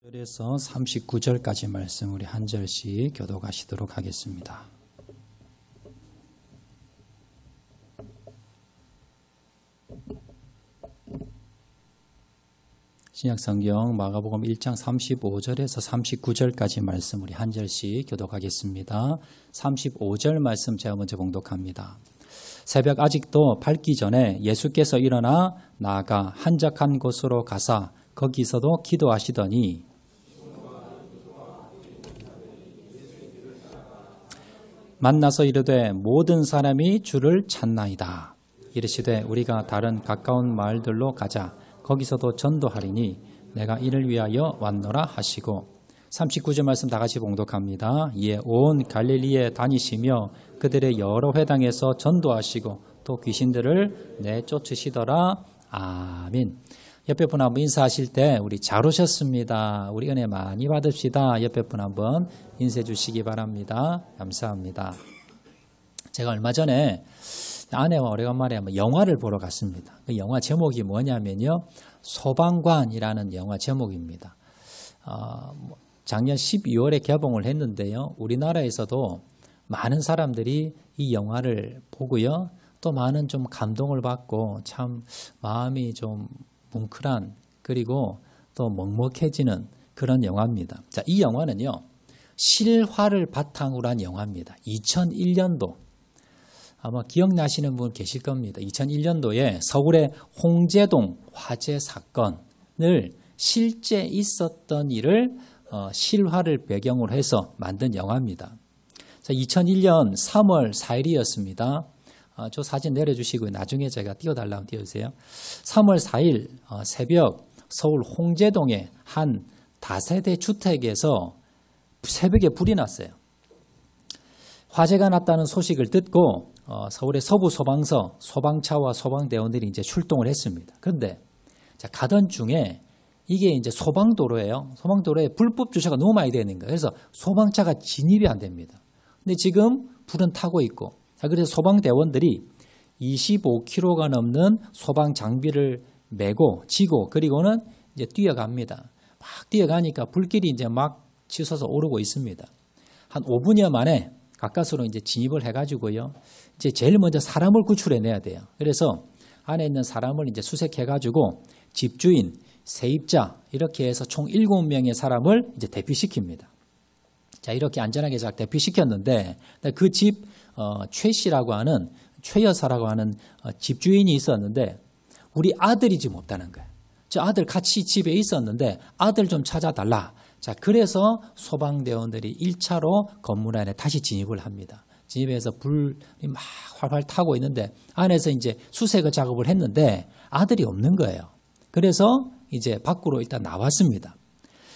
1절에서 39절까지 말씀 우리 한 절씩 교독하시도록 하겠습니다. 신약성경 마가복음 1장 35절에서 39절까지 말씀 우리 한 절씩 교독하겠습니다. 35절 말씀 제가 먼저 봉독합니다. 새벽 아직도 밝기 전에 예수께서 일어나 나아가 한적한 곳으로 가사 거기서도 기도하시더니 만나서 이르되 모든 사람이 주를 찾나이다. 이르시되 우리가 다른 가까운 마을들로 가자. 거기서도 전도하리니 내가 이를 위하여 왔노라 하시고 39절 말씀 다 같이 봉독합니다. 이에 온 갈릴리에 다니시며 그들의 여러 회당에서 전도하시고 또 귀신들을 내쫓으시더라. 아멘. 옆에 분 한번 인사하실 때 우리 잘 오셨습니다. 우리 은혜 많이 받읍시다. 옆에 분 한번 인사해 주시기 바랍니다. 감사합니다. 제가 얼마 전에 아내와 오래간만에 한번 영화를 보러 갔습니다. 그 영화 제목이 뭐냐면요. 소방관이라는 영화 제목입니다. 작년 12월에 개봉을 했는데요. 우리나라에서도 많은 사람들이 이 영화를 보고요. 또 많은 좀 감동을 받고 참 마음이 좀 뭉클한 그리고 또 먹먹해지는 그런 영화입니다. 자, 이 영화는요. 실화를 바탕으로 한 영화입니다. 2001년도 아마 기억나시는 분 계실 겁니다. 2001년도에 서울의 홍제동 화재 사건을 실제 있었던 일을 실화를 배경으로 해서 만든 영화입니다. 자, 2001년 3월 4일이었습니다. 저 사진 내려주시고 나중에 제가 띄워달라면 띄워주세요. 3월 4일 새벽 서울 홍제동의 한 다세대 주택에서 새벽에 불이 났어요. 화재가 났다는 소식을 듣고 서울의 서부 소방서 소방차와 소방대원들이 이제 출동을 했습니다. 그런데 가던 중에 이게 이제 소방도로예요. 소방도로에 불법 주차가 너무 많이 되는 거예요. 그래서 소방차가 진입이 안 됩니다. 근데 지금 불은 타고 있고 그래서 소방대원들이 25kg가 넘는 소방 장비를 메고 지고 그리고는 이제 뛰어갑니다. 막 뛰어가니까 불길이 이제 막 치솟아 오르고 있습니다. 한 5분여 만에 가까스로 이제 진입을 해가지고요. 이제 제일 먼저 사람을 구출해내야 돼요. 그래서 안에 있는 사람을 이제 수색해가지고 집주인, 세입자 이렇게 해서 총 7명의 사람을 이제 대피시킵니다. 자, 이렇게 안전하게 잘 대피시켰는데 그 집 최 씨라고 하는 최 여사라고 하는 집주인이 있었는데 우리 아들이 지금 없다는 거예요. 저 아들 같이 집에 있었는데 아들 좀 찾아달라. 자, 그래서 소방대원들이 1차로 건물 안에 다시 진입을 합니다. 진입해서 불이 막 활활 타고 있는데 안에서 이제 수색 작업을 했는데 아들이 없는 거예요. 그래서 이제 밖으로 일단 나왔습니다.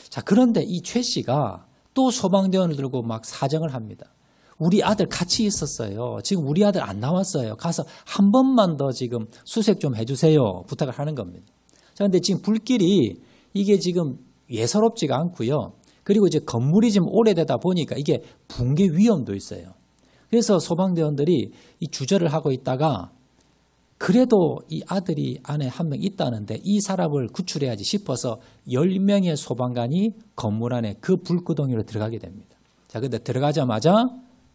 자, 그런데 이 최 씨가 또 소방대원을 들고 막 사정을 합니다. 우리 아들 같이 있었어요. 지금 우리 아들 안 나왔어요. 가서 한 번만 더 지금 수색 좀 해주세요. 부탁을 하는 겁니다. 자, 근데 지금 불길이 이게 지금 예사롭지가 않고요. 그리고 이제 건물이 좀 오래되다 보니까 이게 붕괴 위험도 있어요. 그래서 소방대원들이 이 주저를 하고 있다가 그래도 이 아들이 안에 한 명 있다는데 이 사람을 구출해야지 싶어서 10명의 소방관이 건물 안에 그 불구덩이로 들어가게 됩니다. 자, 근데 들어가자마자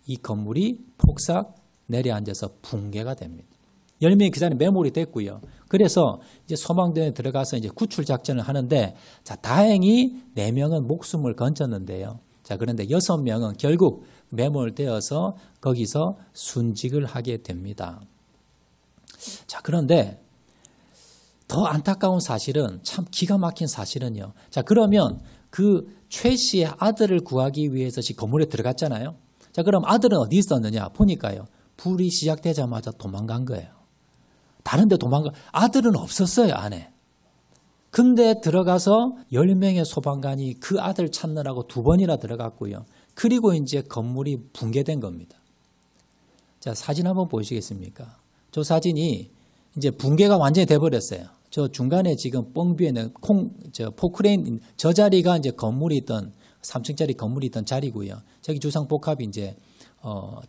이 건물이 폭삭 내려앉아서 붕괴가 됩니다. 10명이 그 자리에 매몰이 됐고요. 그래서 이제 소방대원에 들어가서 이제 구출 작전을 하는데 자, 다행히 4명은 목숨을 건졌는데요. 자, 그런데 6명은 결국 매몰되어서 거기서 순직을 하게 됩니다. 자, 그런데 더 안타까운 사실은 참 기가 막힌 사실은요. 자, 그러면 그 최 씨의 아들을 구하기 위해서 지금 건물에 들어갔잖아요. 자, 그럼 아들은 어디 있었느냐 보니까요. 불이 시작되자마자 도망간 거예요. 다른 데 아들은 없었어요, 안에. 근데 들어가서 10명의 소방관이 그 아들 찾느라고 2번이나 들어갔고요. 그리고 이제 건물이 붕괴된 겁니다. 자, 사진 한번 보시겠습니까? 저 사진이 이제 붕괴가 완전히 돼버렸어요. 저 중간에 지금 뻥 비어있는 포크레인, 저 자리가 이제 건물이 있던 3층짜리 건물이 있던 자리고요. 저기 주상복합이 이제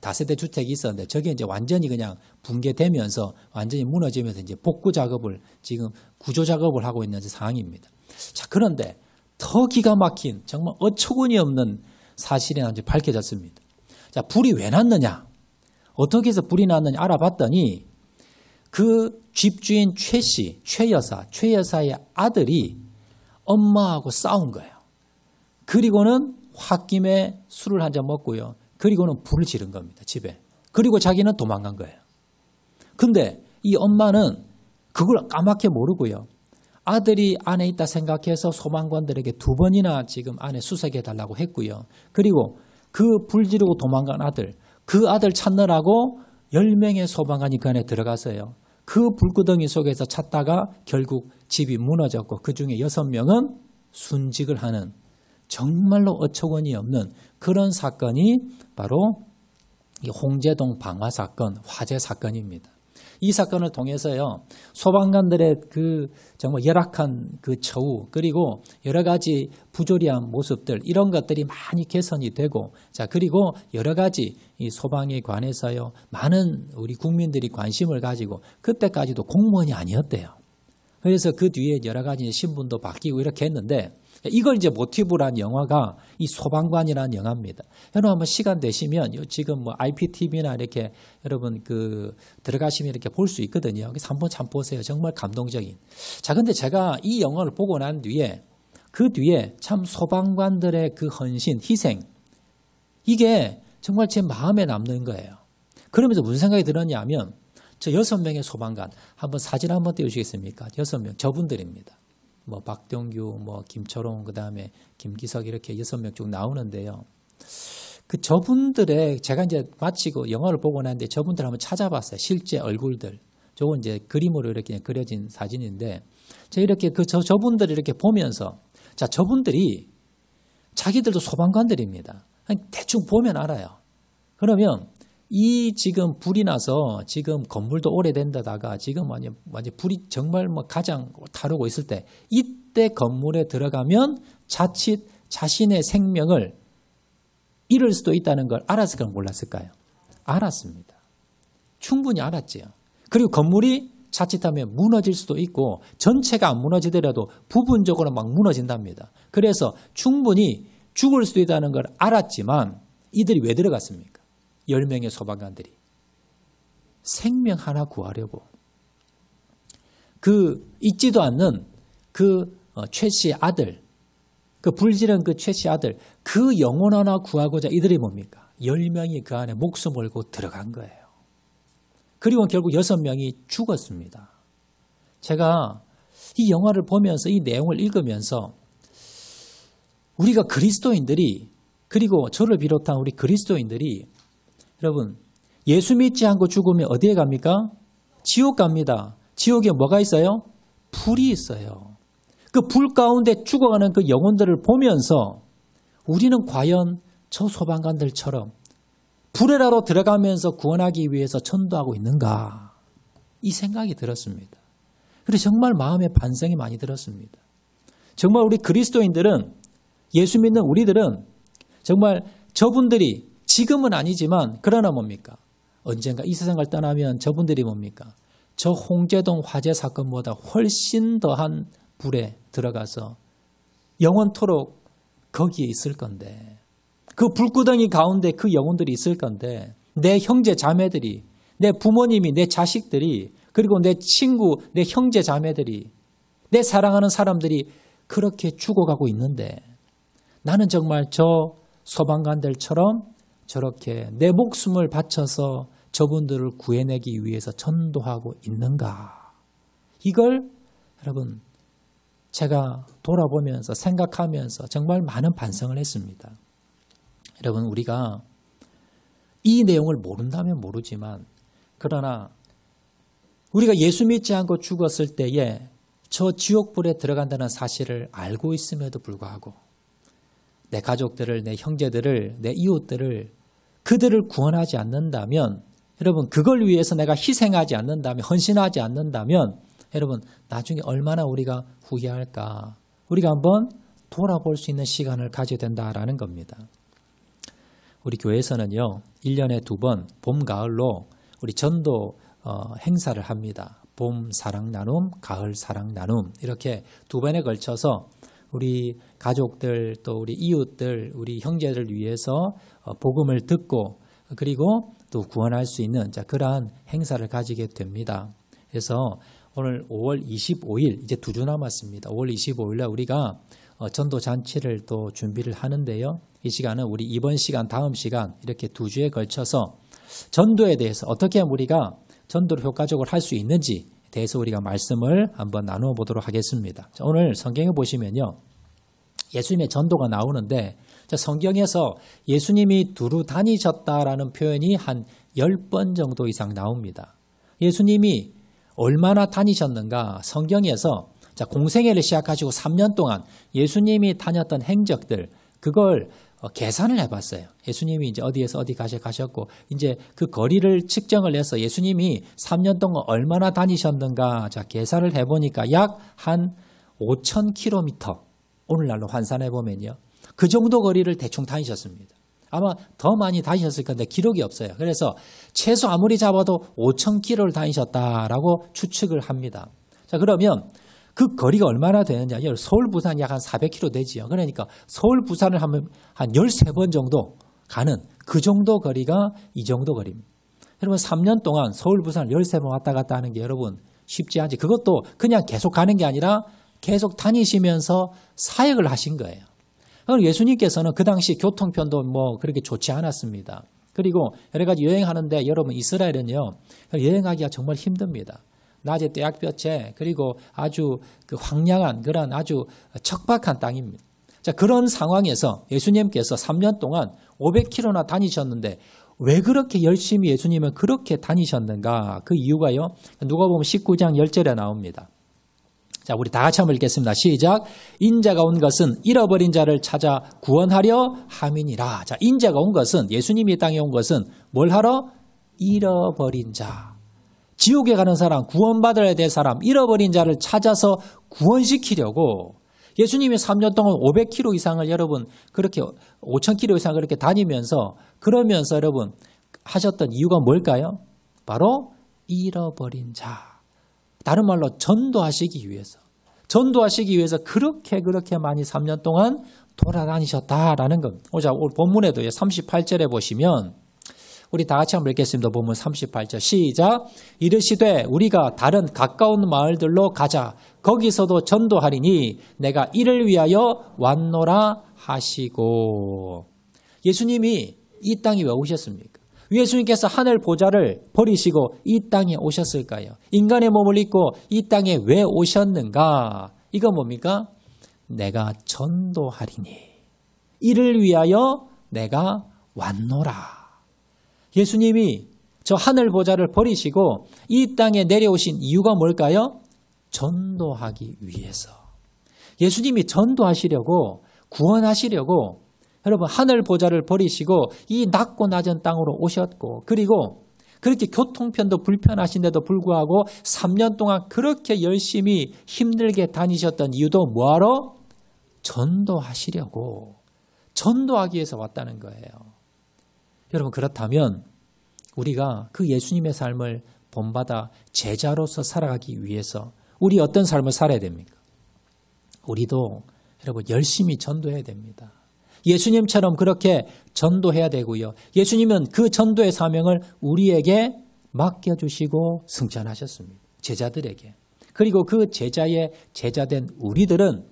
다세대 주택이 있었는데 저게 이제 완전히 그냥 붕괴되면서 완전히 무너지면서 이제 복구 작업을 지금 구조 작업을 하고 있는 상황입니다. 자, 그런데 더 기가 막힌 정말 어처구니 없는 사실이 이제 밝혀졌습니다. 자, 불이 왜 났느냐? 어떻게 해서 불이 났느냐 알아봤더니 그 집주인 최 여사의 아들이 엄마하고 싸운 거예요. 그리고는 홧김에 술을 한 잔 먹고요. 그리고는 불을 지른 겁니다. 집에. 그리고 자기는 도망간 거예요. 근데 이 엄마는 그걸 까맣게 모르고요. 아들이 안에 있다 생각해서 소방관들에게 2번이나 지금 안에 수색해달라고 했고요. 그리고 그 불 지르고 도망간 아들, 그 아들 찾느라고 10명의 소방관이 그 안에 들어갔어요. 그 불구덩이 속에서 찾다가 결국 집이 무너졌고 그중에 6명은 순직을 하는 정말로 어처구니 없는 그런 사건이 바로 이 홍제동 방화 사건, 화재 사건입니다. 이 사건을 통해서요, 소방관들의 그 정말 열악한 그 처우, 그리고 여러 가지 부조리한 모습들, 이런 것들이 많이 개선이 되고, 자, 그리고 여러 가지 이 소방에 관해서요, 많은 우리 국민들이 관심을 가지고, 그때까지도 공무원이 아니었대요. 그래서 그 뒤에 여러 가지 신분도 바뀌고 이렇게 했는데, 이걸 이제 모티브로 한 영화가 이 소방관이라는 영화입니다. 여러분 한번 시간 되시면 지금 뭐 IPTV나 이렇게 여러분 그 들어가시면 이렇게 볼 수 있거든요. 그래서 한번 참 보세요. 정말 감동적인. 자, 근데 제가 이 영화를 보고 난 뒤에 그 뒤에 참 소방관들의 그 헌신, 희생, 이게 정말 제 마음에 남는 거예요. 그러면서 무슨 생각이 들었냐면 저 6명의 소방관 한번 사진 한번 띄워주시겠습니까? 6명 저분들입니다. 뭐 박동규, 뭐 김초롱, 그다음에 김기석 이렇게 6명 쭉 나오는데요. 그 저분들의 제가 이제 마치고 영화를 보고 났는데 저분들 한번 찾아봤어요. 실제 얼굴들. 저건 이제 그림으로 이렇게 그려진 사진인데 제가 이렇게 저분들을 이렇게 보면서 자, 저분들이 자기들도 소방관들입니다. 대충 보면 알아요. 그러면 이 지금 불이 나서 지금 건물도 오래된 데다가 지금 완전 불이 정말 뭐 가장 타오르고 있을 때 이때 건물에 들어가면 자칫 자신의 생명을 잃을 수도 있다는 걸 알았을까요? 몰랐을까요? 알았습니다. 충분히 알았지요. 그리고 건물이 자칫하면 무너질 수도 있고 전체가 안 무너지더라도 부분적으로 막 무너진답니다. 그래서 충분히 죽을 수도 있다는 걸 알았지만 이들이 왜 들어갔습니까? 10명의 소방관들이 생명 하나 구하려고 그 잊지도 않는 그 최 씨의 아들, 그 불지른 그 최 씨 아들, 그 영혼 하나 구하고자 이들이 뭡니까? 10명이 그 안에 목숨 걸고 들어간 거예요. 그리고 결국 6명이 죽었습니다. 제가 이 영화를 보면서 이 내용을 읽으면서 우리가 그리스도인들이 그리고 저를 비롯한 우리 그리스도인들이 여러분 예수 믿지 않고 죽으면 어디에 갑니까? 지옥 갑니다. 지옥에 뭐가 있어요? 불이 있어요. 그 불 가운데 죽어가는 그 영혼들을 보면서 우리는 과연 저 소방관들처럼 불에라도 들어가면서 구원하기 위해서 전도하고 있는가? 이 생각이 들었습니다. 그래서 정말 마음에 반성이 많이 들었습니다. 정말 우리 그리스도인들은 예수 믿는 우리들은 정말 저분들이 지금은 아니지만 그러나 뭡니까? 언젠가 이 세상을 떠나면 저분들이 뭡니까? 저 홍제동 화재 사건보다 훨씬 더한 불에 들어가서 영원토록 거기에 있을 건데 그 불구덩이 가운데 그 영혼들이 있을 건데 내 형제 자매들이 내 부모님이 내 자식들이 그리고 내 친구 내 형제 자매들이 내 사랑하는 사람들이 그렇게 죽어가고 있는데 나는 정말 저 소방관들처럼 저렇게 내 목숨을 바쳐서 저분들을 구해내기 위해서 전도하고 있는가? 이걸 여러분 제가 돌아보면서 생각하면서 정말 많은 반성을 했습니다. 여러분 우리가 이 내용을 모른다면 모르지만 그러나 우리가 예수 믿지 않고 죽었을 때에 저 지옥불에 들어간다는 사실을 알고 있음에도 불구하고 내 가족들을, 내 형제들을, 내 이웃들을 그들을 구원하지 않는다면 여러분 그걸 위해서 내가 희생하지 않는다면 헌신하지 않는다면 여러분 나중에 얼마나 우리가 후회할까 우리가 한번 돌아볼 수 있는 시간을 가져야 된다라는 겁니다. 우리 교회에서는요 1년에 2번 봄, 가을로 우리 전도 행사를 합니다. 봄 사랑 나눔, 가을 사랑 나눔 이렇게 2번에 걸쳐서 우리 가족들 또 우리 이웃들 우리 형제들을 위해서 복음을 듣고 그리고 또 구원할 수 있는 그러한 행사를 가지게 됩니다. 그래서 오늘 5월 25일 이제 2주 남았습니다. 5월 25일 날 우리가 전도 잔치를 또 준비를 하는데요. 이 시간은 우리 이번 시간 다음 시간 이렇게 2주에 걸쳐서 전도에 대해서 어떻게 우리가 전도를 효과적으로 할 수 있는지 대해서 우리가 말씀을 한번 나누어 보도록 하겠습니다. 오늘 성경에 보시면요. 예수님의 전도가 나오는데 성경에서 예수님이 두루 다니셨다라는 표현이 한 10번 정도 이상 나옵니다. 예수님이 얼마나 다니셨는가 성경에서 공생애를 시작하시고 3년 동안 예수님이 다녔던 행적들 그걸 계산을 해봤어요. 예수님이 이제 어디에서 어디 가셨고 이제 그 거리를 측정을 해서 예수님이 3년 동안 얼마나 다니셨는가 계산을 해보니까 약 한 5,000km 오늘날로 환산해 보면요. 그 정도 거리를 대충 다니셨습니다. 아마 더 많이 다니셨을 건데 기록이 없어요. 그래서 최소 아무리 잡아도 5,000km를 다니셨다라고 추측을 합니다. 자, 그러면 그 거리가 얼마나 되느냐. 서울, 부산 약 한 400km 되지요. 그러니까 서울, 부산을 하면 한 13번 정도 가는 그 정도 거리가 이 정도 거리입니다. 여러분 3년 동안 서울, 부산을 13번 왔다 갔다 하는 게 여러분 쉽지 않지. 그것도 그냥 계속 가는 게 아니라 계속 다니시면서 사역을 하신 거예요. 예수님께서는 그 당시 교통편도 뭐 그렇게 좋지 않았습니다. 그리고 여러 가지 여행하는데 여러분 이스라엘은요. 여행하기가 정말 힘듭니다. 낮에 떼약볕에 그리고 아주 그 황량한 그런 아주 척박한 땅입니다. 자, 그런 상황에서 예수님께서 3년 동안 500km나 다니셨는데 왜 그렇게 열심히 예수님은 그렇게 다니셨는가? 그 이유가요. 누가복음 19장 10절에 나옵니다. 자, 우리 다 같이 한번 읽겠습니다. 시작. 인자가 온 것은 잃어버린 자를 찾아 구원하려 함이니라. 자, 인자가 온 것은 예수님이 이 땅에 온 것은 뭘 하러? 잃어버린 자. 지옥에 가는 사람, 구원받아야 될 사람, 잃어버린 자를 찾아서 구원시키려고 예수님이 3년 동안 500km 이상을 여러분 그렇게 5,000km 이상 그렇게 다니면서 그러면서 여러분 하셨던 이유가 뭘까요? 바로 잃어버린 자. 다른 말로 전도하시기 위해서 그렇게 많이 3년 동안 돌아다니셨다라는 것. 자, 오늘 본문에도 38절에 보시면 우리 다 같이 한번 읽겠습니다. 본문 38절 시작. 이르시되 우리가 다른 가까운 마을들로 가자. 거기서도 전도하리니 내가 이를 위하여 왔노라 하시고. 예수님이 이 땅에 왜 오셨습니까? 예수님께서 하늘 보좌를 버리시고 이 땅에 오셨을까요? 인간의 몸을 입고 이 땅에 왜 오셨는가? 이거 뭡니까? 내가 전도하리니 이를 위하여 내가 왔노라. 예수님이 저 하늘 보좌를 버리시고 이 땅에 내려오신 이유가 뭘까요? 전도하기 위해서. 예수님이 전도하시려고 구원하시려고 여러분 하늘 보좌를 버리시고 이 낮고 낮은 땅으로 오셨고 그리고 그렇게 교통편도 불편하신데도 불구하고 3년 동안 그렇게 열심히 힘들게 다니셨던 이유도 뭐하러? 전도하시려고. 전도하기 위해서 왔다는 거예요. 여러분 그렇다면 우리가 그 예수님의 삶을 본받아 제자로서 살아가기 위해서 우리 어떤 삶을 살아야 됩니까? 우리도 여러분 열심히 전도해야 됩니다. 예수님처럼 그렇게 전도해야 되고요. 예수님은 그 전도의 사명을 우리에게 맡겨주시고 승천하셨습니다. 제자들에게. 그리고 그 제자의 제자된 우리들은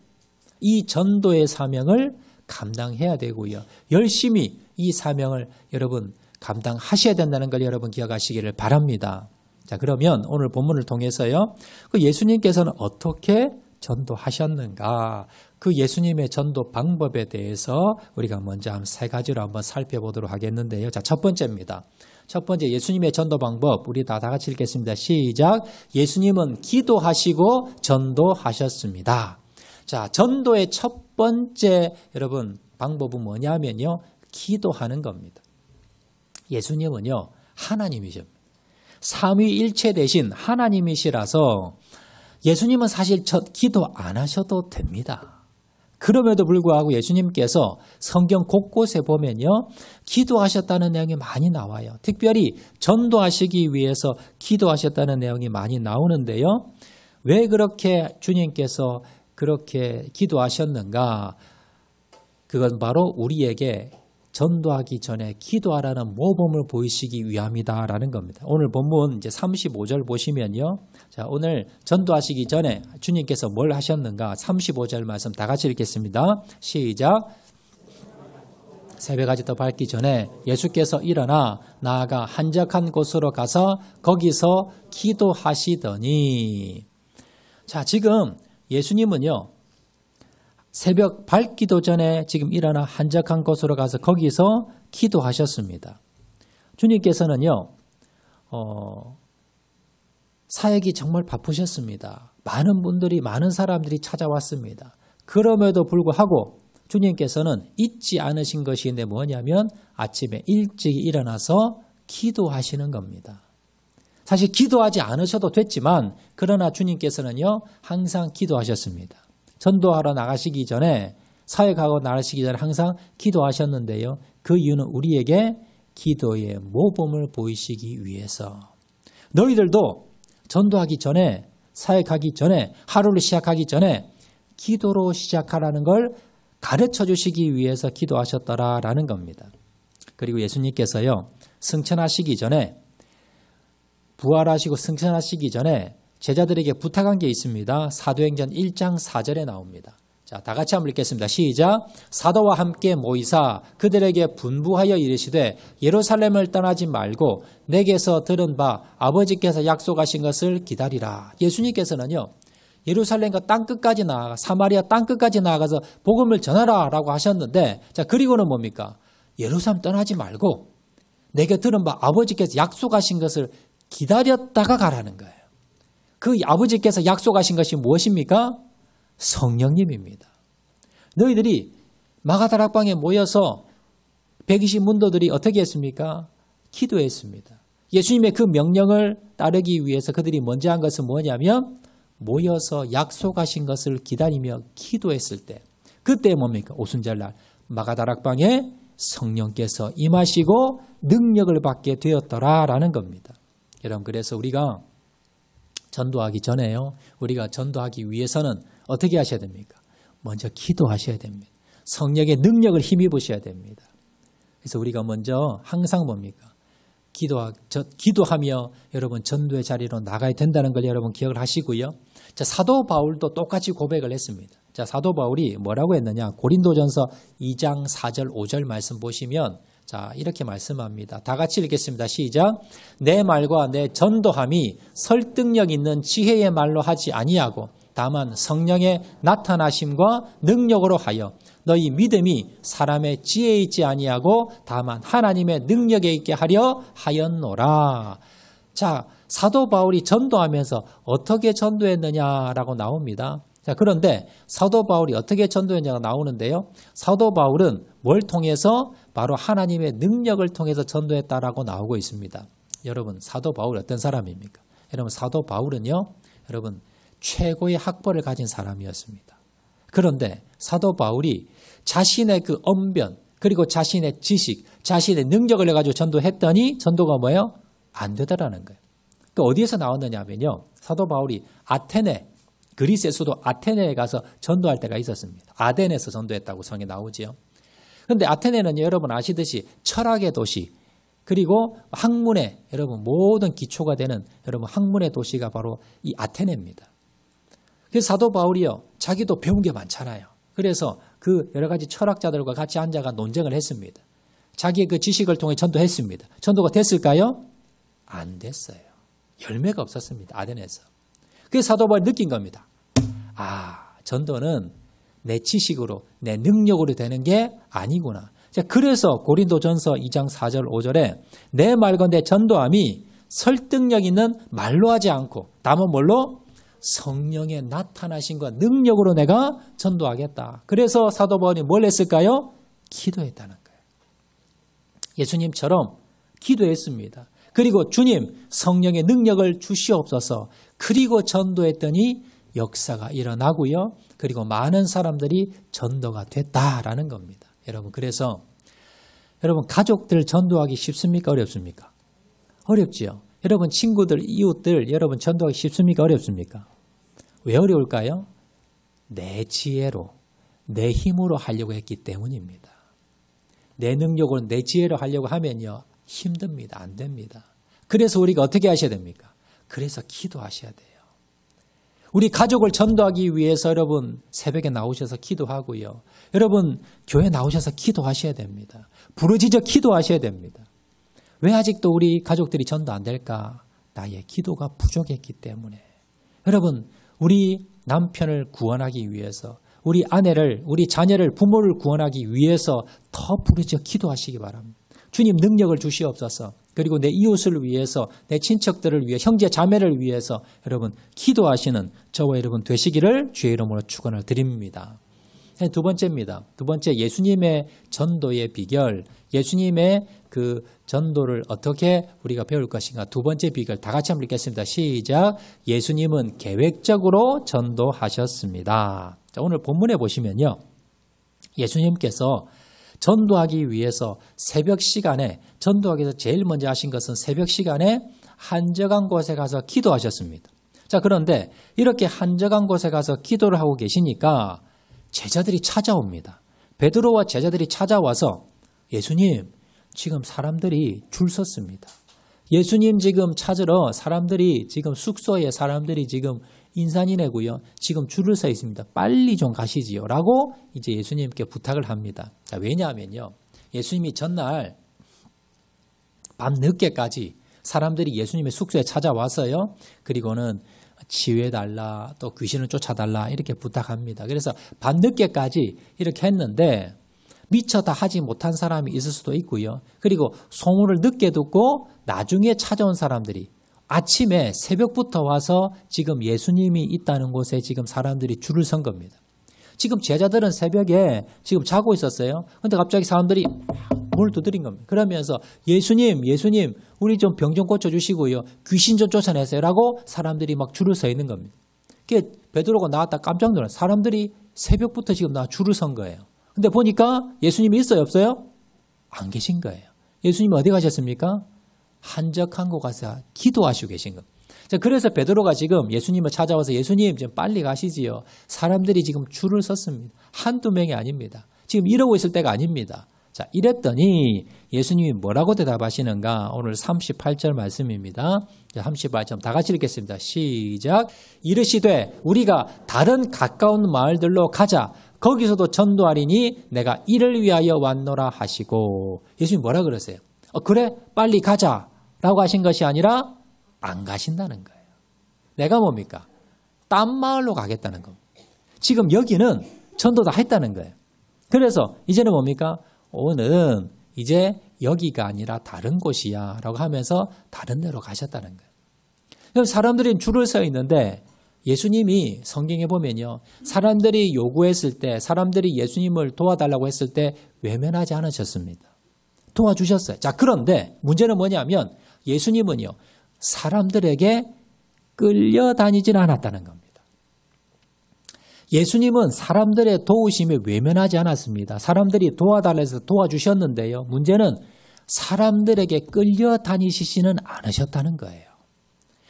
이 전도의 사명을 감당해야 되고요. 열심히 이 사명을 여러분 감당하셔야 된다는 걸 여러분 기억하시기를 바랍니다. 자, 그러면 오늘 본문을 통해서요. 그 예수님께서는 어떻게 전도하셨는가? 그 예수님의 전도 방법에 대해서 우리가 먼저 한 3가지로 한번 살펴보도록 하겠는데요. 자, 첫 번째입니다. 첫 번째 예수님의 전도 방법 우리 다 같이 읽겠습니다. 시작. 예수님은 기도하시고 전도하셨습니다. 자, 전도의 첫 번째 여러분 방법은 뭐냐면요. 기도하는 겁니다. 예수님은요. 하나님이십니다. 삼위일체 대신 하나님이시라서 예수님은 사실 기도 안 하셔도 됩니다. 그럼에도 불구하고 예수님께서 성경 곳곳에 보면요. 기도하셨다는 내용이 많이 나와요. 특별히 전도하시기 위해서 기도하셨다는 내용이 많이 나오는데요. 왜 그렇게 주님께서 그렇게 기도하셨는가? 그건 바로 우리에게 전도하기 전에 기도하라는 모범을 보이시기 위함이다라는 겁니다. 오늘 본문 이제 35절 보시면요. 자, 오늘 전도하시기 전에 주님께서 뭘 하셨는가? 35절 말씀 다 같이 읽겠습니다. 시작. 새벽까지 더 밝기 전에 예수께서 일어나 나아가 한적한 곳으로 가서 거기서 기도하시더니. 자, 지금 예수님은요. 새벽 밝기도 전에 지금 일어나 한적한 곳으로 가서 거기서 기도하셨습니다. 주님께서는요. 사역이 정말 바쁘셨습니다. 많은 사람들이 찾아왔습니다. 그럼에도 불구하고 주님께서는 잊지 않으신 것이 있는데 뭐냐면 아침에 일찍 일어나서 기도하시는 겁니다. 사실 기도하지 않으셔도 됐지만 그러나 주님께서는요. 항상 기도하셨습니다. 전도하러 나가시기 전에 사역하고 나가시기 전에 항상 기도하셨는데요. 그 이유는 우리에게 기도의 모범을 보이시기 위해서. 너희들도 전도하기 전에 사역하기 전에 하루를 시작하기 전에 기도로 시작하라는 걸 가르쳐 주시기 위해서 기도하셨더라라는 겁니다. 그리고 예수님께서요. 승천하시기 전에 부활하시고 승천하시기 전에 제자들에게 부탁한 게 있습니다. 사도행전 1장 4절에 나옵니다. 자, 다 같이 한번 읽겠습니다. 시작. 사도와 함께 모이사 그들에게 분부하여 이르시되 예루살렘을 떠나지 말고 내게서 들은 바 아버지께서 약속하신 것을 기다리라. 예수님께서는요. 예루살렘과 땅끝까지 나아가 사마리아 땅끝까지 나아가서 복음을 전하라 라고 하셨는데 자 그리고는 뭡니까? 예루살렘 떠나지 말고 내게 들은 바 아버지께서 약속하신 것을 기다렸다가 가라는 거예요. 그 아버지께서 약속하신 것이 무엇입니까? 성령님입니다. 너희들이 마가다락방에 모여서 120문도들이 어떻게 했습니까? 기도했습니다. 예수님의 그 명령을 따르기 위해서 그들이 먼저 한 것은 뭐냐면 모여서 약속하신 것을 기다리며 기도했을 때 그때 뭡니까? 오순절날 마가다락방에 성령께서 임하시고 능력을 받게 되었더라라는 겁니다. 여러분 그래서 우리가 전도하기 전에요. 우리가 전도하기 위해서는 어떻게 하셔야 됩니까? 먼저 기도하셔야 됩니다. 성령의 능력을 힘입으셔야 됩니다. 그래서 우리가 먼저 항상 뭡니까? 기도하며 여러분 전도의 자리로 나가야 된다는 걸 여러분 기억을 하시고요. 자, 사도 바울도 똑같이 고백을 했습니다. 자, 사도 바울이 뭐라고 했느냐? 고린도전서 2장 4절 5절 말씀 보시면 자, 이렇게 말씀합니다. 다 같이 읽겠습니다. 시작. 내 말과 내 전도함이 설득력 있는 지혜의 말로 하지 아니하고 다만 성령의 나타나심과 능력으로 하여 너희 믿음이 사람의 지혜에 있지 아니하고 다만 하나님의 능력에 있게 하려 하였노라. 자, 사도 바울이 전도하면서 어떻게 전도했느냐라고 나옵니다. 자, 그런데 사도 바울이 어떻게 전도했냐가 나오는데요. 사도 바울은 뭘 통해서? 바로 하나님의 능력을 통해서 전도했다라고 나오고 있습니다. 여러분, 사도 바울 어떤 사람입니까? 여러분, 사도 바울은요. 여러분, 최고의 학벌을 가진 사람이었습니다. 그런데 사도 바울이 자신의 그 언변 그리고 자신의 지식, 자신의 능력을 가지고 전도했더니 전도가 뭐예요? 안 되더라는 거예요. 그 어디에서 나왔느냐 하면요. 사도 바울이 아테네, 그리스의 수도 아테네에 가서 전도할 때가 있었습니다. 아덴에서 전도했다고 성에 나오지요. 그런데 아테네는 여러분 아시듯이 철학의 도시, 그리고 학문의 여러분 모든 기초가 되는 여러분 학문의 도시가 바로 이 아테네입니다. 그래서 사도 바울이요. 자기도 배운 게 많잖아요. 그래서 그 여러 가지 철학자들과 같이 앉아가 논쟁을 했습니다. 자기의 그 지식을 통해 전도했습니다. 전도가 됐을까요? 안 됐어요. 열매가 없었습니다. 아덴에서. 그래서 사도 바울이 느낀 겁니다. 아, 전도는 내 지식으로, 내 능력으로 되는 게 아니구나. 그래서 고린도전서 2장 4절 5절에 내 말과 내 전도함이 설득력 있는 말로 하지 않고 다만 뭘로? 성령의 나타나심과 능력으로 내가 전도하겠다. 그래서 사도 바울이 뭘 했을까요? 기도했다는 거예요. 예수님처럼 기도했습니다. 그리고 주님 성령의 능력을 주시옵소서. 그리고 전도했더니 역사가 일어나고요. 그리고 많은 사람들이 전도가 됐다라는 겁니다. 여러분 그래서 여러분 가족들 전도하기 쉽습니까? 어렵습니까? 어렵지요. 여러분 친구들, 이웃들 여러분 전도하기 쉽습니까? 어렵습니까? 왜 어려울까요? 내 지혜로, 내 힘으로 하려고 했기 때문입니다. 내 능력으로, 내 지혜로 하려고 하면요, 힘듭니다. 안 됩니다. 그래서 우리가 어떻게 하셔야 됩니까? 그래서 기도하셔야 돼요. 우리 가족을 전도하기 위해서 여러분 새벽에 나오셔서 기도하고요. 여러분 교회 나오셔서 기도하셔야 됩니다. 부르짖어 기도하셔야 됩니다. 왜 아직도 우리 가족들이 전도 안 될까? 나의 기도가 부족했기 때문에. 여러분 우리 남편을 구원하기 위해서, 우리 아내를, 우리 자녀를, 부모를 구원하기 위해서 더 부르짖어 기도하시기 바랍니다. 주님 능력을 주시옵소서. 그리고 내 이웃을 위해서, 내 친척들을 위해, 형제 자매를 위해서 여러분 기도하시는 저와 여러분 되시기를 주의 이름으로 축원을 드립니다. 두 번째입니다. 두 번째, 예수님의 전도의 비결, 예수님의 그 전도를 어떻게 우리가 배울 것인가. 두 번째 비결 다 같이 한번 읽겠습니다. 시작. 예수님은 계획적으로 전도하셨습니다. 자, 오늘 본문에 보시면요, 예수님께서 전도하기 위해서 새벽 시간에, 전도하기 위해서 제일 먼저 하신 것은 새벽 시간에 한적한 곳에 가서 기도하셨습니다. 자, 그런데 이렇게 한적한 곳에 가서 기도를 하고 계시니까 제자들이 찾아옵니다. 베드로와 제자들이 찾아와서 예수님, 지금 사람들이 줄 섰습니다. 예수님 지금 찾으러 사람들이 지금 숙소에 사람들이 지금 인산이네고요. 지금 줄을 서 있습니다. 빨리 좀 가시지요. 라고 이제 예수님께 부탁을 합니다. 자, 왜냐하면요, 예수님이 전날 밤 늦게까지 사람들이 예수님의 숙소에 찾아왔어요. 그리고는 치유해달라, 또 귀신을 쫓아달라 이렇게 부탁합니다. 그래서 밤 늦게까지 이렇게 했는데 미처 다 하지 못한 사람이 있을 수도 있고요. 그리고 소문을 늦게 듣고 나중에 찾아온 사람들이 아침에 새벽부터 와서 지금 예수님이 있다는 곳에 지금 사람들이 줄을 선 겁니다. 지금 제자들은 새벽에 지금 자고 있었어요. 그런데 갑자기 사람들이 문을 두드린 겁니다. 그러면서 예수님, 우리 좀 병 좀 고쳐주시고요. 귀신 좀 쫓아내세요. 라고 사람들이 막 줄을 서 있는 겁니다. 그게 베드로가 나왔다 깜짝 놀랐어요. 사람들이 새벽부터 지금 나 줄을 선 거예요. 근데 보니까 예수님이 있어요, 없어요? 안 계신 거예요. 예수님이 어디 가셨습니까? 한적한 곳 가서 기도하시고 계신 겁니다. 자, 그래서 베드로가 지금 예수님을 찾아와서 예수님 좀 빨리 가시지요. 사람들이 지금 줄을 섰습니다. 한두 명이 아닙니다. 지금 이러고 있을 때가 아닙니다. 자, 이랬더니 예수님이 뭐라고 대답하시는가? 오늘 38절 말씀입니다. 38절 다 같이 읽겠습니다. 시작. 이르시되 우리가 다른 가까운 마을들로 가자. 거기서도 전도하리니 내가 이를 위하여 왔노라 하시고. 예수님이 뭐라 그러세요? 그래 빨리 가자 라고 하신 것이 아니라 안 가신다는 거예요. 내가 뭡니까? 딴 마을로 가겠다는 겁니다. 지금 여기는 전도 다 했다는 거예요. 그래서 이제는 뭡니까? 오늘은 이제 여기가 아니라 다른 곳이야 라고 하면서 다른 데로 가셨다는 거예요. 그럼 사람들이 줄을 서 있는데 예수님이 성경에 보면요, 사람들이 요구했을 때, 사람들이 예수님을 도와달라고 했을 때 외면하지 않으셨습니다. 도와주셨어요. 자, 그런데 문제는 뭐냐면 예수님은요, 사람들에게 끌려다니질 않았다는 겁니다. 예수님은 사람들의 도우심에 외면하지 않았습니다. 사람들이 도와달라 해서 도와주셨는데요. 문제는 사람들에게 끌려다니시지는 않으셨다는 거예요.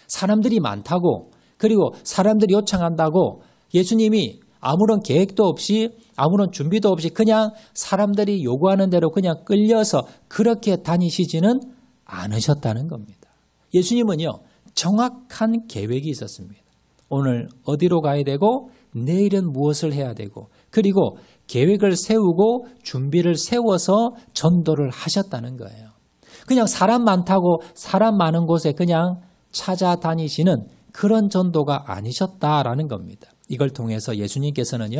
사람들이 많다고, 그리고 사람들이 요청한다고 예수님이 아무런 계획도 없이, 아무런 준비도 없이 그냥 사람들이 요구하는 대로 그냥 끌려서 그렇게 다니시지는 않으셨다는 겁니다. 예수님은요, 정확한 계획이 있었습니다. 오늘 어디로 가야 되고 내일은 무엇을 해야 되고, 그리고 계획을 세우고 준비를 세워서 전도를 하셨다는 거예요. 그냥 사람 많다고 사람 많은 곳에 그냥 찾아다니시는 그런 전도가 아니셨다라는 겁니다. 이걸 통해서 예수님께서는요,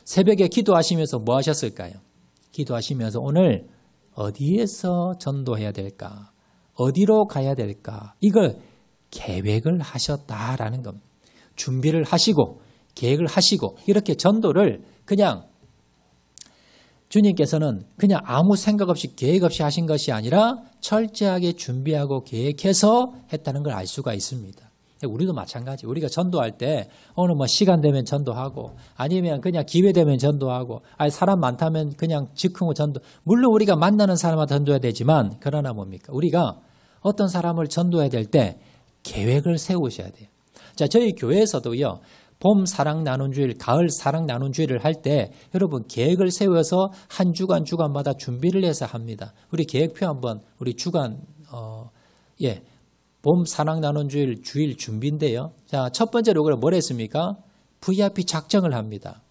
새벽에 기도하시면서 뭐 하셨을까요? 기도하시면서 오늘 어디에서 전도해야 될까? 어디로 가야 될까? 이걸 계획을 하셨다라는 겁니다. 준비를 하시고 계획을 하시고 이렇게 전도를 그냥 주님께서는 그냥 아무 생각 없이 계획 없이 하신 것이 아니라 철저하게 준비하고 계획해서 했다는 걸 알 수가 있습니다. 우리도 마찬가지. 우리가 전도할 때 오늘 뭐 시간 되면 전도하고 아니면 그냥 기회 되면 전도하고 아니 사람 많다면 그냥 즉흥 전도. 물론 우리가 만나는 사람한테 전도해야 되지만 그러나 뭡니까? 우리가 어떤 사람을 전도해야 될 때 계획을 세우셔야 돼요. 자, 저희 교회에서도요. 봄 사랑 나눈 주일, 가을 사랑 나눈 주일을 할 때 여러분 계획을 세워서 한 주간마다 준비를 해서 합니다. 우리 계획표 한번 우리 주간 봄 사랑 나눈 주일 준비인데요. 자, 첫 번째로 우리가 뭘 했습니까? VIP 작정을 합니다.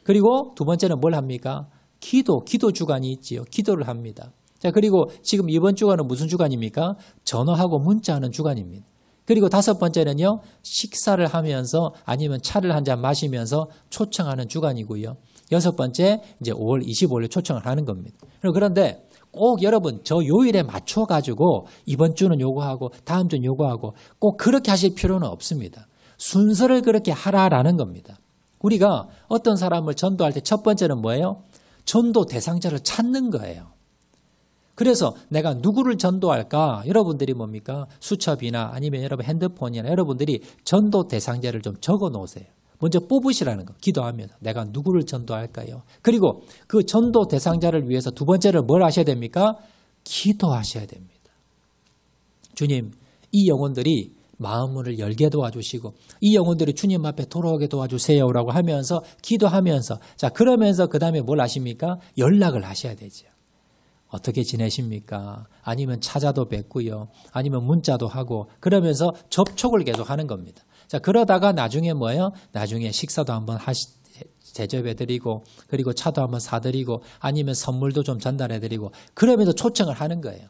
그리고 두 번째는 뭘 합니까? 기도 주간이 있지요. 기도를 합니다. 자, 그리고 지금 이번 주간은 무슨 주간입니까? 전화하고 문자하는 주간입니다. 그리고 다섯 번째는요, 식사를 하면서 아니면 차를 한 잔 마시면서 초청하는 주간이고요. 여섯 번째, 이제 5월 25일에 초청을 하는 겁니다. 그런데 꼭 여러분, 저 요일에 맞춰가지고 이번 주는 요거하고 다음 주는 요거하고 꼭 그렇게 하실 필요는 없습니다. 순서를 그렇게 하라라는 겁니다. 우리가 어떤 사람을 전도할 때 첫 번째는 뭐예요? 전도 대상자를 찾는 거예요. 그래서 내가 누구를 전도할까? 여러분들이 뭡니까? 수첩이나 아니면 여러분 핸드폰이나 여러분들이 전도 대상자를 좀 적어 놓으세요. 먼저 뽑으시라는 거. 기도하면서 내가 누구를 전도할까요? 그리고 그 전도 대상자를 위해서 두 번째를 뭘 하셔야 됩니까? 기도하셔야 됩니다. 주님, 이 영혼들이 마음을 열게 도와주시고 이 영혼들이 주님 앞에 돌아오게 도와주세요라고 하면서 기도하면서 자, 그러면서 그 다음에 뭘 하십니까? 연락을 하셔야 되죠. 어떻게 지내십니까? 아니면 찾아도 뵙고요. 아니면 문자도 하고 그러면서 접촉을 계속 하는 겁니다. 자, 그러다가 나중에 뭐예요? 나중에 식사도 한번 대접해드리고 그리고 차도 한번 사드리고 아니면 선물도 좀 전달해드리고 그러면서 초청을 하는 거예요.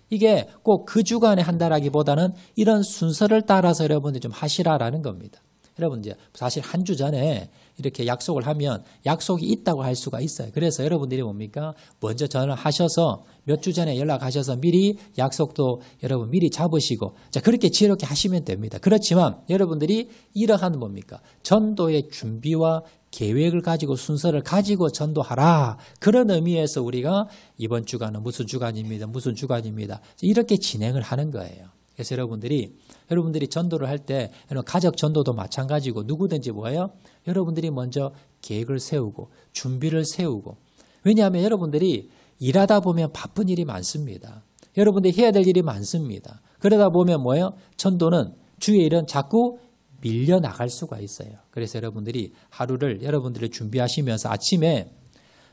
이게 꼭 그 주간에 한다라기보다는 이런 순서를 따라서 여러분들이 좀 하시라라는 겁니다. 여러분 이제 사실 한 주 전에 이렇게 약속을 하면 약속이 있다고 할 수가 있어요. 그래서 여러분들이 뭡니까? 먼저 전화를 하셔서 몇 주 전에 연락하셔서 미리 약속도 여러분 미리 잡으시고 자 그렇게 지혜롭게 하시면 됩니다. 그렇지만 여러분들이 이러한 뭡니까? 전도의 준비와 계획을 가지고 순서를 가지고 전도하라. 그런 의미에서 우리가 이번 주간은 무슨 주간입니다. 이렇게 진행을 하는 거예요. 그래서 여러분들이 전도를 할 때 가족 전도도 마찬가지고 누구든지 뭐예요? 여러분들이 먼저 계획을 세우고 준비를 세우고 왜냐하면 여러분들이 일하다 보면 바쁜 일이 많습니다. 여러분들이 해야 될 일이 많습니다. 그러다 보면 뭐예요? 전도는 주의 일은 자꾸 밀려나갈 수가 있어요. 그래서 여러분들이 하루를 여러분들이 준비하시면서 아침에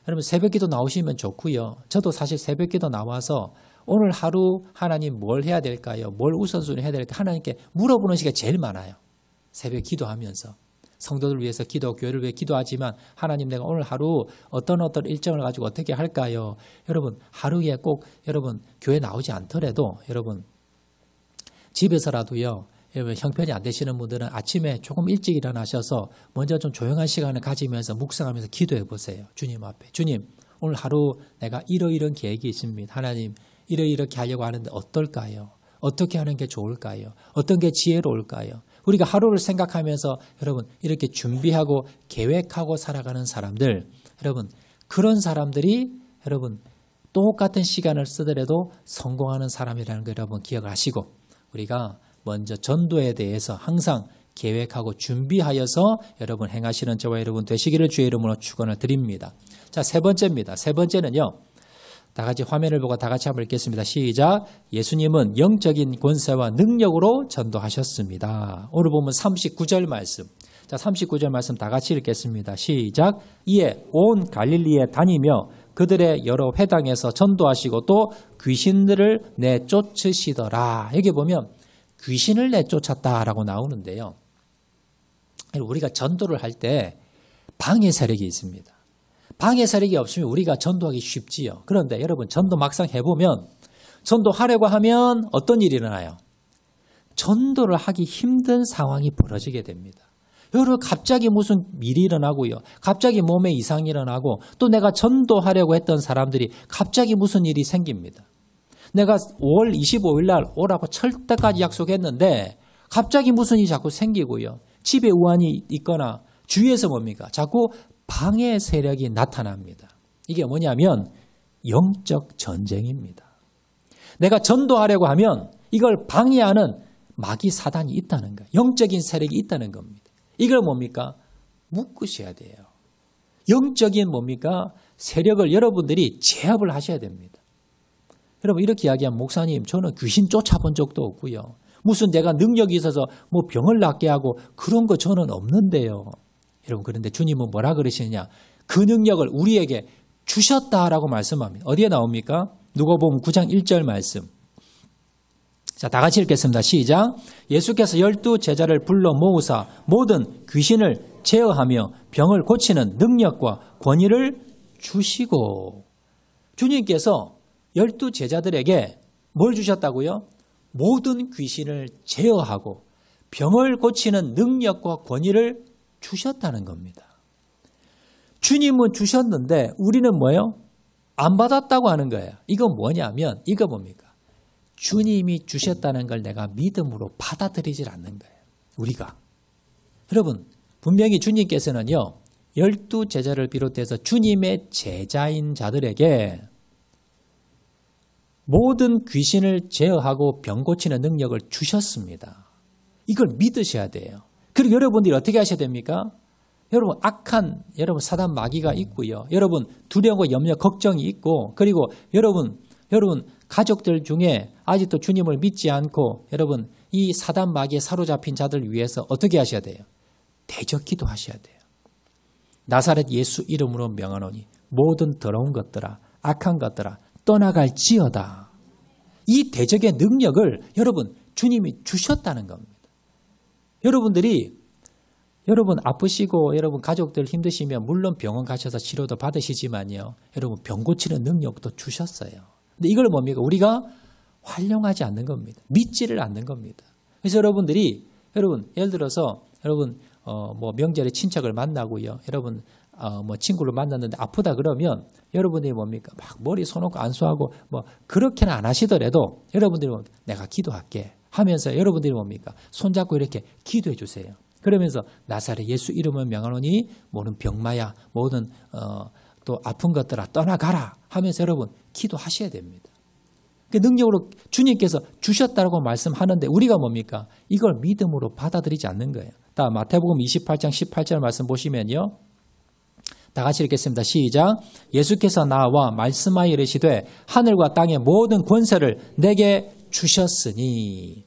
여러분 새벽기도 나오시면 좋고요. 저도 사실 새벽기도 나와서 오늘 하루 하나님 뭘 해야 될까요? 뭘 우선순위 해야 될까? 하나님께 물어보는 시간이 제일 많아요. 새벽 기도하면서. 성도들 위해서 교회를 위해 기도하지만 하나님 내가 오늘 하루 어떤 일정을 가지고 어떻게 할까요? 여러분 하루에 꼭 여러분 교회 나오지 않더라도 여러분 집에서라도요. 여러분 형편이 안 되시는 분들은 아침에 조금 일찍 일어나셔서 먼저 좀 조용한 시간을 가지면서 묵상하면서 기도해 보세요. 주님 앞에. 주님 오늘 하루 내가 이러이런 계획이 있습니다. 하나님 이렇게 하려고 하는데 어떨까요? 어떻게 하는 게 좋을까요? 어떤 게 지혜로울까요? 우리가 하루를 생각하면서 여러분 이렇게 준비하고 계획하고 살아가는 사람들 여러분 그런 사람들이 여러분 똑같은 시간을 쓰더라도 성공하는 사람이라는 거 여러분 기억하시고 우리가 먼저 전도에 대해서 항상 계획하고 준비하여서 여러분 행하시는 저와 여러분 되시기를 주의 이름으로 축원을 드립니다. 자, 세 번째입니다. 세 번째는요. 다 같이 화면을 보고 다 같이 한번 읽겠습니다. 시작. 예수님은 영적인 권세와 능력으로 전도하셨습니다. 오늘 보면 39절 말씀. 자, 39절 말씀 다 같이 읽겠습니다. 시작. 이에 온 갈릴리에 다니며 그들의 여러 회당에서 전도하시고 또 귀신들을 내쫓으시더라. 여기 보면 귀신을 내쫓았다라고 나오는데요. 우리가 전도를 할 때 방해 세력이 있습니다. 방해 세력이 없으면 우리가 전도하기 쉽지요. 그런데 여러분 전도 막상 해보면 전도하려고 하면 어떤 일이 일어나요? 전도를 하기 힘든 상황이 벌어지게 됩니다. 여러분 갑자기 무슨 일이 일어나고요. 갑자기 몸에 이상이 일어나고 또 내가 전도하려고 했던 사람들이 갑자기 무슨 일이 생깁니다. 내가 5월 25일 날 오라고 철때까지 약속했는데 갑자기 무슨 일이 자꾸 생기고요. 집에 우환이 있거나 주위에서 뭡니까? 자꾸 방해 세력이 나타납니다. 이게 뭐냐면 영적 전쟁입니다. 내가 전도하려고 하면 이걸 방해하는 마귀 사단이 있다는 거예요. 영적인 세력이 있다는 겁니다. 이걸 뭡니까? 묶으셔야 돼요. 영적인 뭡니까? 세력을 여러분들이 제압을 하셔야 됩니다. 여러분 이렇게 이야기하면 목사님 저는 귀신 쫓아본 적도 없고요. 무슨 내가 능력이 있어서 뭐 병을 낫게 하고 그런 거 저는 없는데요. 여러분, 그런데 주님은 뭐라 그러시느냐? 그 능력을 우리에게 주셨다라고 말씀합니다. 어디에 나옵니까? 누가복음 9장 1절 말씀. 자, 다 같이 읽겠습니다. 시작. 예수께서 12 제자를 불러 모으사 모든 귀신을 제어하며 병을 고치는 능력과 권위를 주시고. 주님께서 12 제자들에게 뭘 주셨다고요? 모든 귀신을 제어하고 병을 고치는 능력과 권위를 주셨다는 겁니다. 주님은 주셨는데 우리는 뭐예요? 안 받았다고 하는 거예요. 이건 뭐냐면 이거 뭡니까? 주님이 주셨다는 걸 내가 믿음으로 받아들이질 않는 거예요. 우리가. 여러분, 분명히 주님께서는요. 12 제자를 비롯해서 주님의 제자인 자들에게 모든 귀신을 제어하고 병 고치는 능력을 주셨습니다. 이걸 믿으셔야 돼요. 그리고 여러분들이 어떻게 하셔야 됩니까? 여러분, 악한 여러분 사단 마귀가 있고요. 여러분 두려움과 염려, 걱정이 있고, 그리고 여러분 가족들 중에 아직도 주님을 믿지 않고 여러분 이 사단 마귀에 사로잡힌 자들 위해서 어떻게 하셔야 돼요? 대적 기도하셔야 돼요. 나사렛 예수 이름으로 명하노니 모든 더러운 것들아 악한 것들아 떠나갈지어다. 이 대적의 능력을 여러분 주님이 주셨다는 겁니다. 여러분 아프시고 여러분 가족들 힘드시면 물론 병원 가셔서 치료도 받으시지만요. 여러분 병 고치는 능력도 주셨어요. 근데 이걸 뭡니까? 우리가 활용하지 않는 겁니다. 믿지를 않는 겁니다. 그래서 여러분들이 예를 들어서 뭐 명절에 친척을 만나고요. 여러분 뭐 친구를 만났는데 아프다 그러면 여러분들이 뭡니까? 막 머리 손놓고 안수하고 뭐 그렇게는 안 하시더라도 여러분들이 뭡니까? 내가 기도할게 하면서 여러분들이 뭡니까? 손잡고 이렇게 기도해 주세요. 그러면서 나사렛 예수 이름을 명하노니 모든 병마야 모든 또 아픈 것들아 떠나가라 하면서 여러분 기도하셔야 됩니다. 그 능력으로 주님께서 주셨다고 말씀하는데 우리가 뭡니까? 이걸 믿음으로 받아들이지 않는 거예요. 다음 마태복음 28장 18절 말씀 보시면요. 다 같이 읽겠습니다. 시작. 예수께서 나와 말씀하여 이르시되 하늘과 땅의 모든 권세를 내게 주셨으니.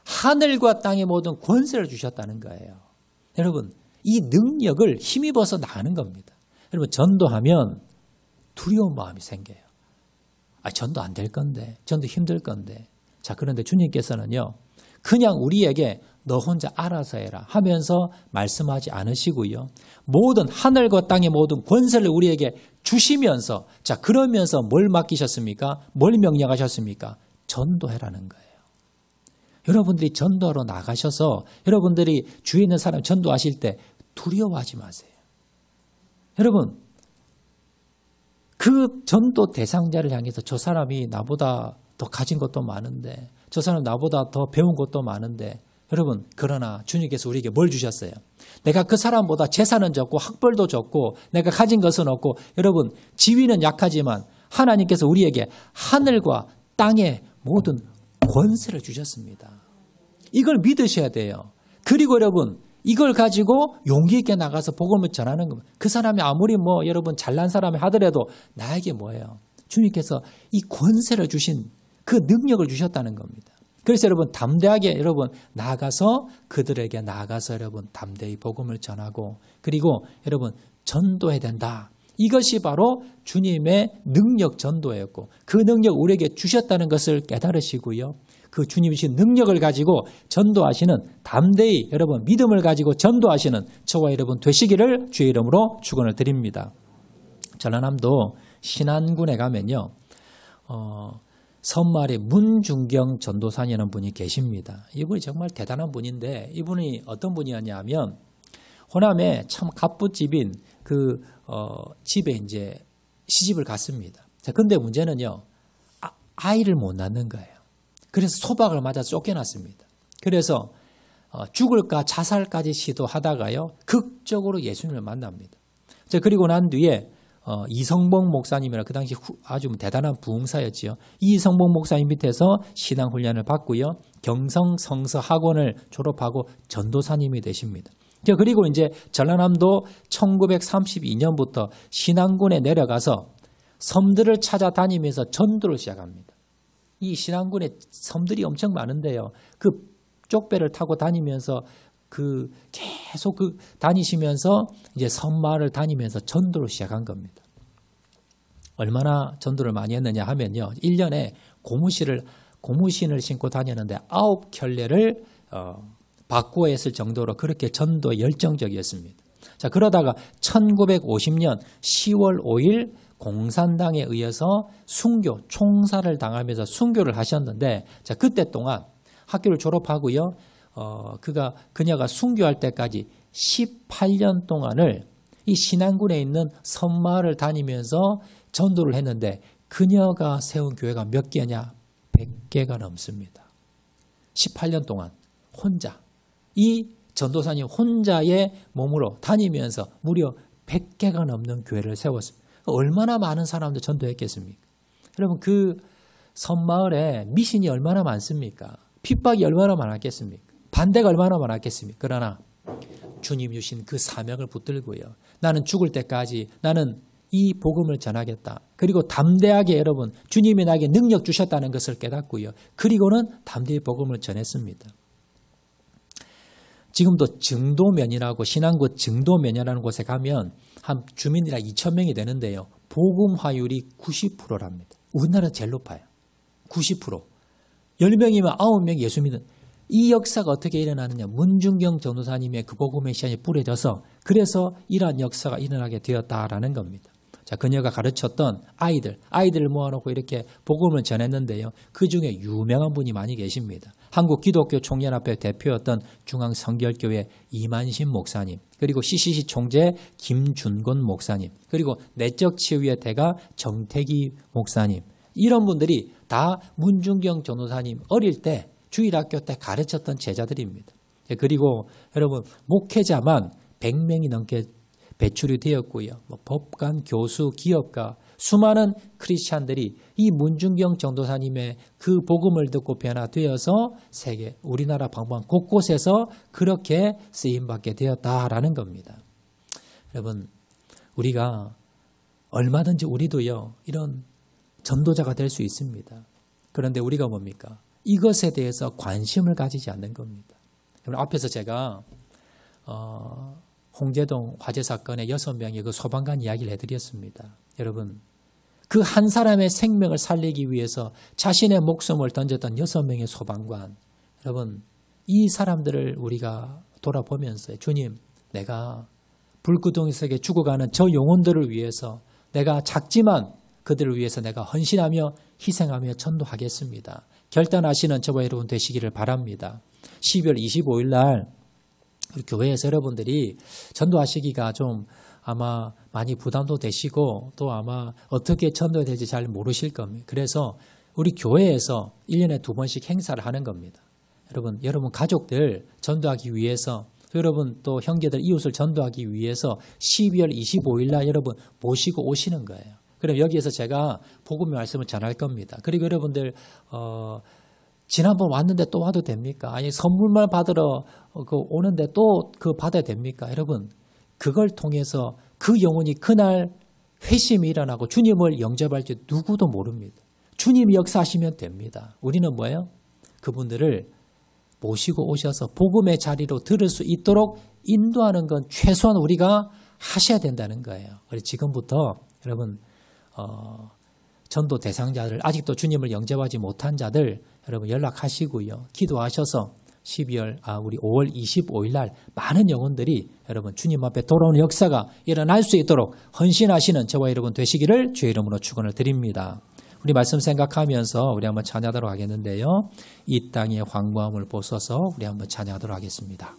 하늘과 땅의 모든 권세를 주셨다는 거예요. 여러분 이 능력을 힘입어서 나가는 겁니다. 여러분 전도하면 두려운 마음이 생겨요. 전도 안 될 건데, 전도 힘들 건데. 자, 그런데 주님께서는요, 그냥 우리에게 너 혼자 알아서 해라 하면서 말씀하지 않으시고요. 모든 하늘과 땅의 모든 권세를 우리에게 주시면서, 자, 그러면서 뭘 맡기셨습니까? 뭘 명령하셨습니까? 전도해라는 거예요. 여러분들이 전도하러 나가셔서 여러분들이 주위에 있는 사람 전도하실 때 두려워하지 마세요. 여러분, 그 전도 대상자를 향해서 저 사람이 나보다 더 가진 것도 많은데 저 사람 나보다 더 배운 것도 많은데 여러분 그러나 주님께서 우리에게 뭘 주셨어요? 내가 그 사람보다 재산은 적고 학벌도 적고 내가 가진 것은 없고 여러분 지위는 약하지만 하나님께서 우리에게 하늘과 땅의 모든 권세를 주셨습니다. 이걸 믿으셔야 돼요. 그리고 여러분 이걸 가지고 용기 있게 나가서 복음을 전하는 겁니다. 그 사람이 아무리 뭐 여러분 잘난 사람이 하더라도 나에게 뭐예요? 주님께서 이 권세를 주신 그 능력을 주셨다는 겁니다. 그래서 여러분 담대하게 여러분 나아가서 그들에게 나아가서 여러분 담대히 복음을 전하고 그리고 여러분 전도해야 된다. 이것이 바로 주님의 능력 전도였고 그 능력 우리에게 주셨다는 것을 깨달으시고요. 그 주님이 주신 능력을 가지고 전도하시는 담대히 여러분 믿음을 가지고 전도하시는 저와 여러분 되시기를 주의 이름으로 축원을 드립니다. 전라남도 신안군에 가면요. 섬마을에 문중경 전도사님이라는 분이 계십니다. 이분이 정말 대단한 분인데 이분이 어떤 분이었냐면 호남에 참 갑부집인 그 집에 이제 시집을 갔습니다. 자, 근데 문제는요. 아이를 못 낳는 거예요. 그래서 소박을 맞아 쫓겨났습니다. 그래서 죽을까 자살까지 시도하다가요. 극적으로 예수님을 만납니다. 자, 그리고 난 뒤에 이성봉 목사님이라 그 당시 아주 대단한 부흥사였지요. 이성봉 목사님 밑에서 신앙훈련을 받고요. 경성 성서 학원을 졸업하고 전도사님이 되십니다. 그리고 이제 전라남도 1932년부터 신안군에 내려가서 섬들을 찾아다니면서 전도를 시작합니다. 이 신안군에 섬들이 엄청 많은데요. 그 쪽배를 타고 다니면서 계속 다니시면서 이제 섬마을을 다니면서 전도를 시작한 겁니다. 얼마나 전도를 많이 했느냐 하면요. 1년에 고무신을 신고 다녔는데 9켤레를 바꾸어 했을 정도로 그렇게 전도에 열정적이었습니다. 자, 그러다가 1950년 10월 5일 공산당에 의해서 총살을 당하면서 순교를 하셨는데, 자, 그때 동안 학교를 졸업하고요. 그녀가 순교할 때까지 18년 동안을 이 신안군에 있는 섬마을을 다니면서 전도를 했는데, 그녀가 세운 교회가 몇 개냐? 100개가 넘습니다. 18년 동안 혼자, 이 전도사님 혼자의 몸으로 다니면서 무려 100개가 넘는 교회를 세웠습니다. 얼마나 많은 사람들 전도했겠습니까? 여러분, 그 섬마을에 미신이 얼마나 많습니까? 핍박이 얼마나 많았겠습니까? 반대가 얼마나 많았겠습니까? 그러나 주님 주신 그 사명을 붙들고요. 나는 죽을 때까지 나는 이 복음을 전하겠다. 그리고 담대하게 여러분, 주님이 나에게 능력 주셨다는 것을 깨닫고요. 그리고는 담대히 복음을 전했습니다. 지금도 증도면이라고, 신안군 증도면이라는 곳에 가면 한 주민이랑 2,000명이 되는데요. 복음화율이 90%랍니다. 우리나라 제일 높아요. 90%. 10명이면 9명이 예수 믿는. 이 역사가 어떻게 일어나느냐. 문중경 전도사님의 그 복음의 시간이 뿌려져서 그래서 이러한 역사가 일어나게 되었다라는 겁니다. 자, 그녀가 가르쳤던 아이들을 모아놓고 이렇게 복음을 전했는데요. 그 중에 유명한 분이 많이 계십니다. 한국 기독교 총연합회 대표였던 중앙성결교회 이만신 목사님, 그리고 CCC 총재 김준곤 목사님, 그리고 내적치유의 대가 정태기 목사님, 이런 분들이 다 문중경 전도사님 어릴 때 주일학교 때 가르쳤던 제자들입니다. 그리고 여러분, 목회자만 100명이 넘게 배출이 되었고요. 법관, 교수, 기업가, 수많은 크리스찬들이 이 문중경 전도사님의 그 복음을 듣고 변화되어서 세계, 우리나라 방방 곳곳에서 그렇게 쓰임받게 되었다라는 겁니다. 여러분, 우리가 얼마든지 우리도요, 이런 전도자가 될 수 있습니다. 그런데 우리가 뭡니까? 이것에 대해서 관심을 가지지 않는 겁니다. 앞에서 제가 홍제동 화재 사건의 6명의 그 소방관 이야기를 해드렸습니다. 여러분, 그 한 사람의 생명을 살리기 위해서 자신의 목숨을 던졌던 6명의 소방관, 여러분, 이 사람들을 우리가 돌아보면서 주님, 내가 불구덩이 속에 죽어가는 저 영혼들을 위해서 내가 작지만 그들을 위해서 내가 헌신하며 희생하며 전도하겠습니다. 결단하시는 저와 여러분 되시기를 바랍니다. 12월 25일 날 우리 교회에서 여러분들이 전도하시기가 좀 아마 많이 부담도 되시고 또 아마 어떻게 전도해야 될지 잘 모르실 겁니다. 그래서 우리 교회에서 1년에 2번씩 행사를 하는 겁니다. 여러분 가족들 전도하기 위해서, 여러분 또 형제들 이웃을 전도하기 위해서 12월 25일 날 여러분 모시고 오시는 거예요. 그럼 여기에서 제가 복음의 말씀을 전할 겁니다. 그리고 여러분들 지난번 왔는데 또 와도 됩니까? 아니 선물만 받으러 오는데 또 받아야 됩니까? 여러분, 그걸 통해서 그 영혼이 그날 회심이 일어나고 주님을 영접할지 누구도 모릅니다. 주님이 역사하시면 됩니다. 우리는 뭐예요? 그분들을 모시고 오셔서 복음의 자리로 들을 수 있도록 인도하는 건 최소한 우리가 하셔야 된다는 거예요. 그래서 지금부터 여러분 전도 대상자들, 아직도 주님을 영접하지 못한 자들 여러분 연락하시고요. 기도하셔서 우리 5월 25일 날 많은 영혼들이 여러분 주님 앞에 돌아오는 역사가 일어날 수 있도록 헌신하시는 저와 여러분 되시기를 주의 이름으로 축원을 드립니다. 우리 말씀 생각하면서 우리 한번 찬양하도록 하겠는데요. 이 땅의 황무함을 보소서 우리 한번 찬양하도록 하겠습니다.